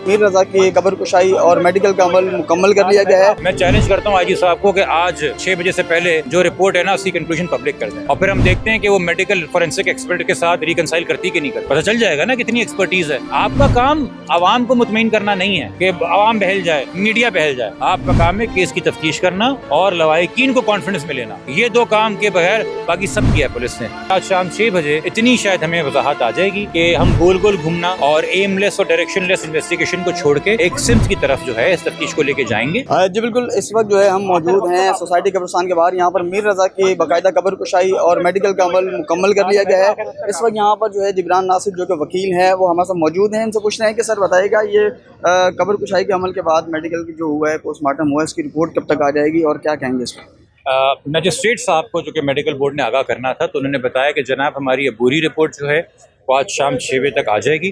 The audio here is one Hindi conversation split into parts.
मीर रजा की कब्र कुशाई और मेडिकल का अमल मुकम्मल कर लिया गया है। मैं चैलेंज करता हूँ आईजी साहब को कि आज 6 बजे से पहले जो रिपोर्ट है ना उसकी कंक्लूजन पब्लिक कर दें और फिर हम देखते हैं कि वो मेडिकल फोरेंसिक एक्सपर्ट के साथ रिकंसाइल करती कि नहीं करती। पता चल जाएगा ना कितनी एक्सपर्टीज है। आपका काम आवाम को मुतमईन करना नहीं है कि आवाम बहल जाए, मीडिया बहल जाए। आपका काम है केस की तफ्तीश करना और लवाहिकीन को कॉन्फिडेंस में लेना। ये दो काम के बगैर बाकी सब किया पुलिस ने। आज शाम 6 बजे इतनी शायद हमें वजाहत आ जाएगी कि हम गोल गोल घूमना और एमलेस और डायरेक्शनलेस इन्वेस्टिगेशन को छोड़ के एक सिम्त की तरफ जो है इस तफ्तीश को लेके जाएंगे। जी बिल्कुल, इस वक्त जो है हम मौजूद हैं सोसाइटी कब्रिस्तान के बाहर। यहाँ पर मीर रजा की बाकायदा कब्र कुशाई और मेडिकल का अमल मुकम्मल कर लिया गया है। इस वक्त यहाँ पर जो है जिब्रान नासिर जो कि वकील हैं वो हमारे साथ मौजूद हैं। इनसे पूछ रहे हैं कि सर बताइएगा ये कब्र कुशाई के अमल के बाद मेडिकल की जो हुआ है पोस्टमार्टम हुआ है इसकी रिपोर्ट कब तक आ जाएगी और क्या कहेंगे इस पर? मजिस्ट्रेट साहब को जो कि मेडिकल बोर्ड ने आगाह करना था तो उन्होंने बताया कि जनाब हमारी अबूरी रिपोर्ट जो है वो आज शाम 6 बजे तक आ जाएगी।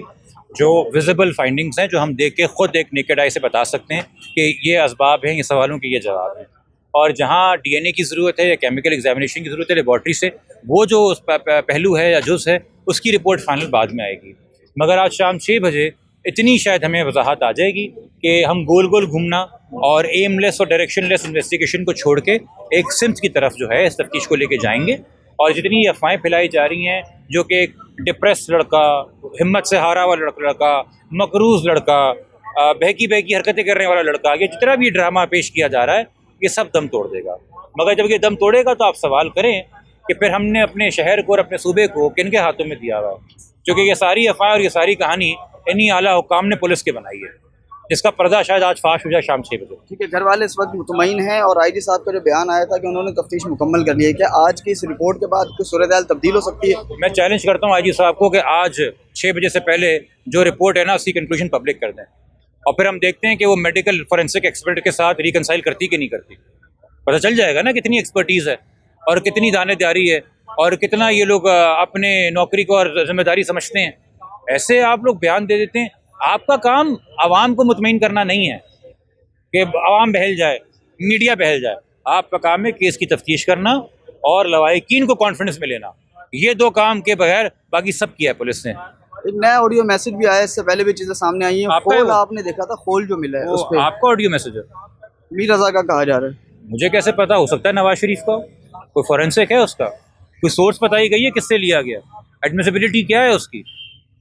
जो विजिबल फाइंडिंग्स हैं जो हम देख के ख़ुद एक नेकेड आई से बता सकते हैं कि ये असबाब हैं, ये सवालों के ये जवाब हैं। और जहाँ डीएनए की ज़रूरत है या केमिकल एग्जामिनेशन की ज़रूरत है लेबॉर्ट्री से, वो जो पहलू है या जुज़ है उसकी रिपोर्ट फाइनल बाद में आएगी। मगर आज शाम 6 बजे इतनी शायद हमें वजाहत आ जाएगी कि हम गोल गोल घूमना और एमलेस और डायरेक्शनलेस इन्वेस्टिगेशन को छोड़ के एक सिम्त की तरफ जो है इस तफ्तीश को लेके जाएंगे। और जितनी अफवाहें फैलाई जा रही हैं जो कि एक डिप्रेस लड़का, हिम्मत से हारा हुआ लड़का, मकरूज़ लड़का, बहकी बहकी हरकतें करने वाला लड़का, ये जितना भी ड्रामा पेश किया जा रहा है ये सब दम तोड़ देगा। मगर जब ये दम तोड़ेगा तो आप सवाल करें कि फिर हमने अपने शहर को और अपने सूबे को किनके हाथों में दिया हुआ है, क्योंकि ये सारी अफवाह और ये सारी कहानी इन्हीं आला हुकाम ने पुलिस के बनाई है, जिसका पर्दा शायद आज फाश हो जाए शाम 6 बजे। ठीक है, घर वाले इस वक्त मुतमईन हैं और आईजी साहब का जो बयान आया था कि उन्होंने तफ्तीश मुकम्मल कर ली है, क्या आज की इस रिपोर्ट के बाद कुछ सूरत हाल तब्दील हो सकती है? मैं चैलेंज करता हूँ आईजी साहब को कि आज 6 बजे से पहले जो रिपोर्ट है ना उसकी कंक्लूजन पब्लिक कर दें और फिर हम देखते हैं कि वो मेडिकल फोरेंसिक एक्सपर्ट के साथ रिकंसाइल करती कि नहीं करती। पता चल जाएगा ना कितनी एक्सपर्टीज़ है और कितनी दानेदारी है और कितना ये लोग अपने नौकरी को और जिम्मेदारी समझते हैं। ऐसे आप लोग बयान दे देते हैं। आपका काम आवाम को मुतमईन करना नहीं है कि आवाम बहल जाए, मीडिया बहल जाए। आपका काम है केस की तफ्तीश करना और लवाहिकीन को कॉन्फिडेंस में लेना। ये दो काम के बगैर बाकी सब किया है पुलिस ने। एक नया ऑडियो मैसेज भी आया, इससे पहले भी चीज़ें सामने आई हैं। खोल आपने देखा था, खोल जो मिला है उस पे आपका ऑडियो मैसेज है मीर रजा का कहा जा रहा है। मुझे कैसे पता? हो सकता है नवाज शरीफ का, कोई फोरेंसिक है उसका, कोई सोर्स बताई गई है किससे लिया गया, एडमिसिबिलिटी क्या है उसकी।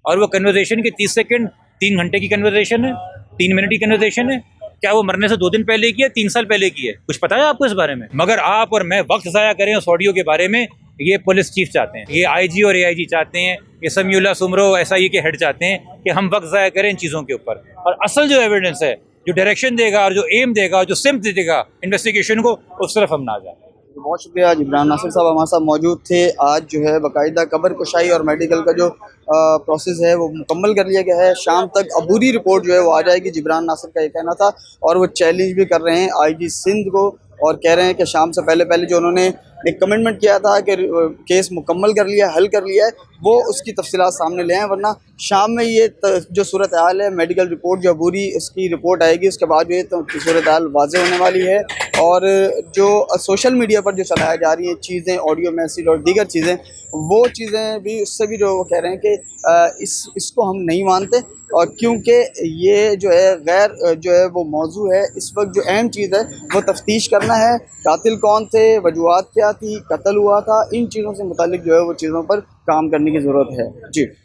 और वो कन्वर्सेशन की 30 सेकंड 3 घंटे की कन्वर्सेशन है, 3 मिनट की कन्वर्सेशन है। क्या वो मरने से 2 दिन पहले की है, 3 साल पहले की है? कुछ पता है आपको इस बारे में? मगर आप और मैं वक्त ज़ाया करें उस ऑडियो के बारे में, ये पुलिस चीफ चाहते हैं, ये आईजी और एआईजी चाहते हैं, ये समीउल्लाह सुमरो एसआईए के हेड चाहते हैं कि हम वक्त ज़ाया करें इन चीज़ों के ऊपर। और असल जो एविडेंस है, जो डायरेक्शन देगा और जो एम देगा और जो सिम्त देगा इन्वेस्टिगेशन को, उस तरफ हम ना जाए। बहुत शुक्रिया। जिब्रान नासिर साहब हमारे साथ मौजूद थे। आज जो है बाकायदा कब्र कुशाई और मेडिकल का जो प्रोसेस है वो मुकम्मल कर लिया गया है। शाम तक अबूरी रिपोर्ट जो है वो आ जाएगी, जिब्रान नासिर का ये कहना था। और वो चैलेंज भी कर रहे हैं आईजी सिंध को और कह रहे हैं कि शाम से पहले पहले जो उन्होंने एक कमिटमेंट किया था कि केस मुकम्मल कर लिया, हल कर लिया है, वो उसकी तफसीलात सामने ले आएँ, वरना शाम में ये जो सूरत हाल है मेडिकल रिपोर्ट जो अबूरी उसकी रिपोर्ट आएगी, उसके बाद जो ये सूरत हाल वाज़ेह होने वाली है। और जो सोशल मीडिया पर जो चलाई जा रही हैं चीज़ें, ऑडियो मैसेज और दीगर चीज़ें, वो चीज़ें भी उससे भी जो वो कह रहे हैं कि इसको हम नहीं मानते। और क्योंकि ये जो है गैर जो है वो मौजू है, इस वक्त जो अहम चीज़ है वो तफ्तीश करना है। कातिल कौन थे, वजूहात क्या थी, कत्ल हुआ था, इन चीज़ों से मुतालिक जो है वो चीज़ों पर काम करने की ज़रूरत है। जी।